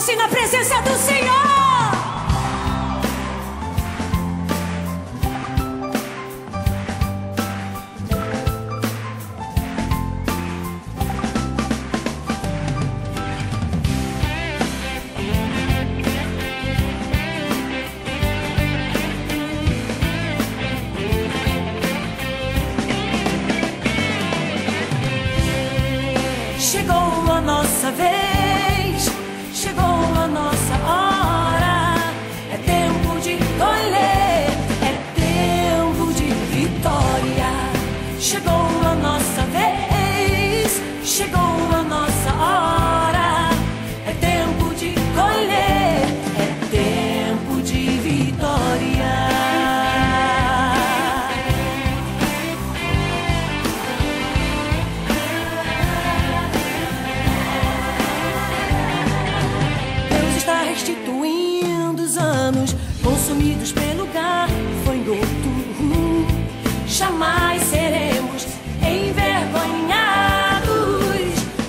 assim na presença do Senhor. Chegou a nossa vez, chegou a nossa hora. É tempo de colher, é tempo de vitória. Chegou a nossa vez, chegou a nossa hora. É tempo de colher, é tempo de vitória. Restituindo os anos consumidos pelo gafanhoto. Jamais seremos envergonhados.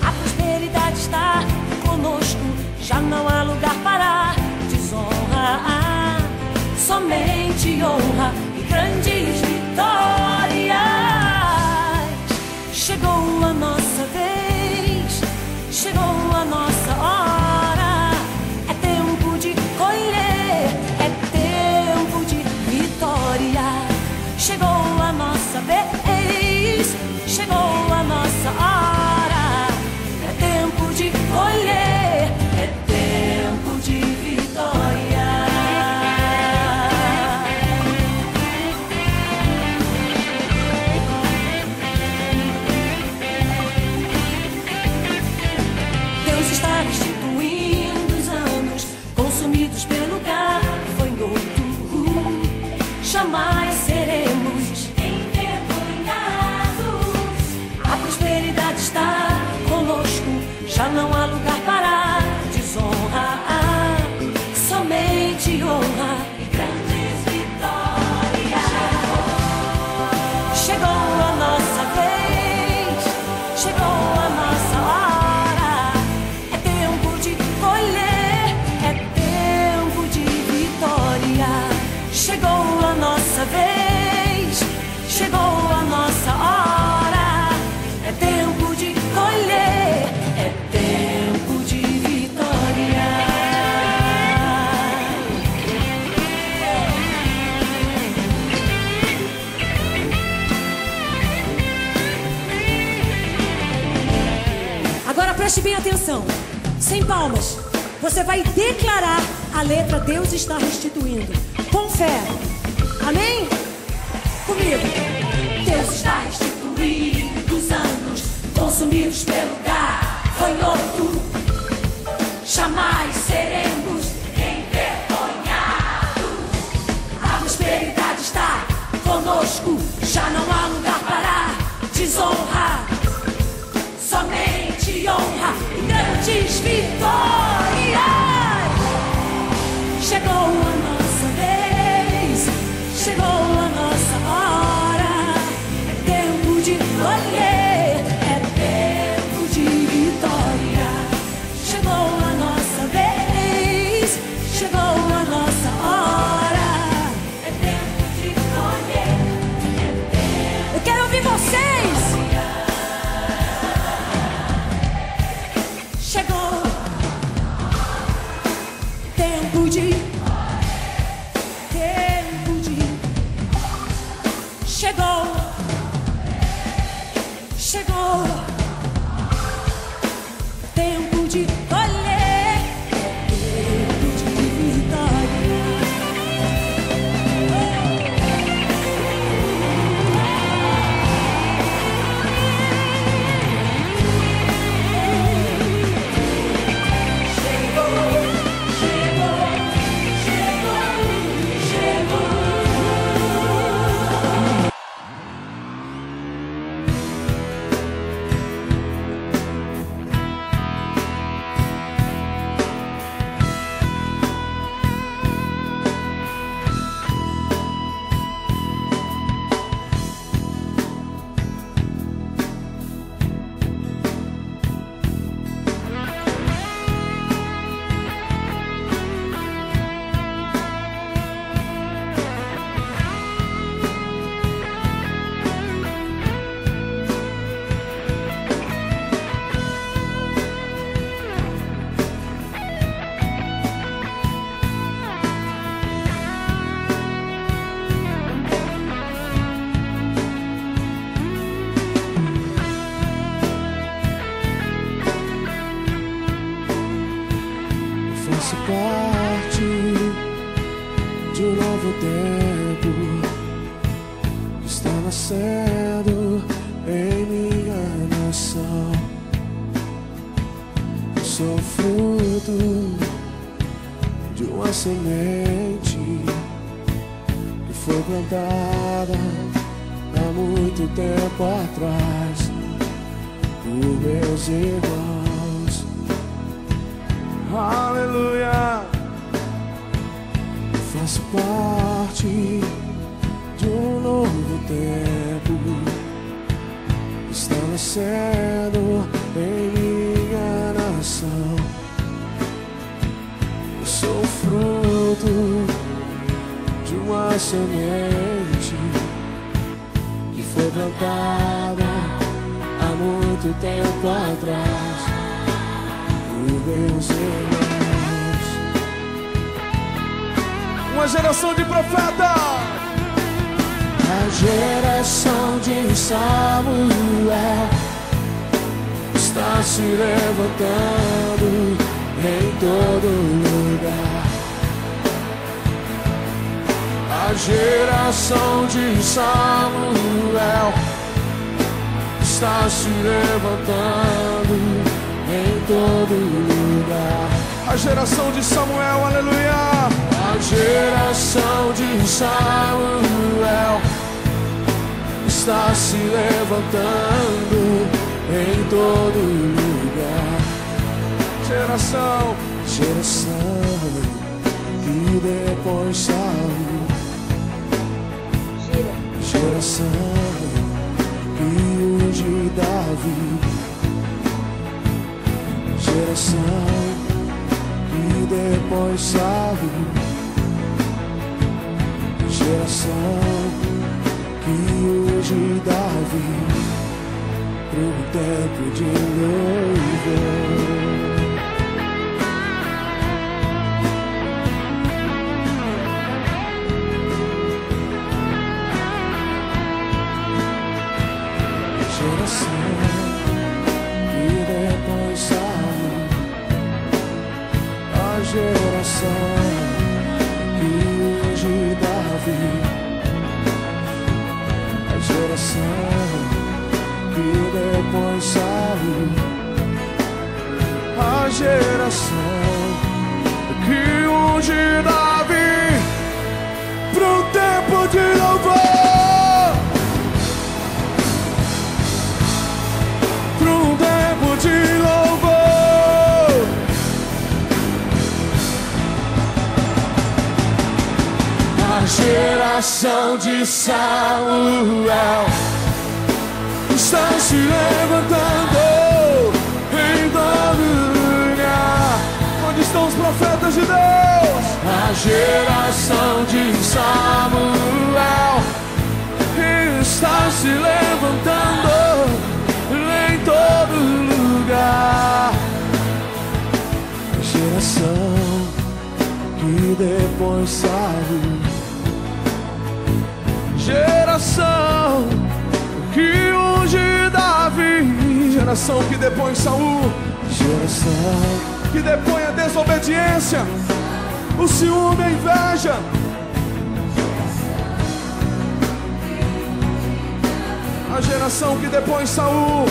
A prosperidade está conosco, já não há lugar para desonra. Somente honra e grandes vitórias. Chegou a nossa vez, chegou a nossa hora. Chegou a nossa vez, chegou a nossa hora. É tempo de colher, é tempo de vitória. Deus está restituindo os anos consumidos pelo gafanhoto. Jamais seremos envergonhados. A prosperidade está conosco, já não há lugar para desonra. Somente honra e grandes vitórias. Chegou a nossa vez, chegou a nossa hora. É tempo de colher, é tempo de vitória. Chegou a nossa vez, chegou a nossa hora. É tempo de colher, é tempo de vitória. Agora preste bem atenção, sem palmas. Você vai declarar a letra Deus está restituindo, com fé. Amém? Comigo. Deus está restituindo os anos consumidos pelo gafanhoto. Jamais seremos envergonhados. A prosperidade está conosco, já não há lugar para desonra. Somente honra e grandes vitórias. Chegou a nossa vez, chegou a nossa hora. É tempo de colher, é tempo de vitória. Chegou a nossa vez, chegou a nossa hora. É tempo de colher, é tempo. Eu quero ouvir vocês. Chegou. nascendo em minha nação. Eu sou fruto de uma semente que foi plantada há muito tempo atrás por meus irmãos. Aleluia! Eu faço parte de um novo tempo, está nascendo em minha nação. Eu sou fruto de uma semente que foi plantada há muito tempo atrás por meus irmãos. Uma geração de profetas, a geração de Samuel está se levantando em todo lugar. A geração de Samuel está se levantando em todo lugar. A geração de Samuel, aleluia. A geração de Samuel está se levantando em todo lugar. Geração que depois saiu. Geração que unge Davi. Geração que depois saiu. Geração que unge Davi pro tempo de louvor. Geração que depois saiu. A geração que unge Davi. A geração que depois saiu. A geração que unge Davi pro tempo de louvor. De louvor, a geração de Samuel está se levantando em todo lugar. Onde estão os profetas de Deus? A geração de Samuel está se levantando em todo lugar. Geração que depois saiu. Geração que unge Davi. Geração que depõe Saul. Geração que depõe a desobediência, o ciúme, a inveja. A geração que depõe Saul.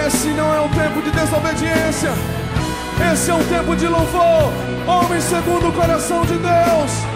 Esse não é um tempo de desobediência. Esse é um tempo de louvor. Homem segundo o coração de Deus.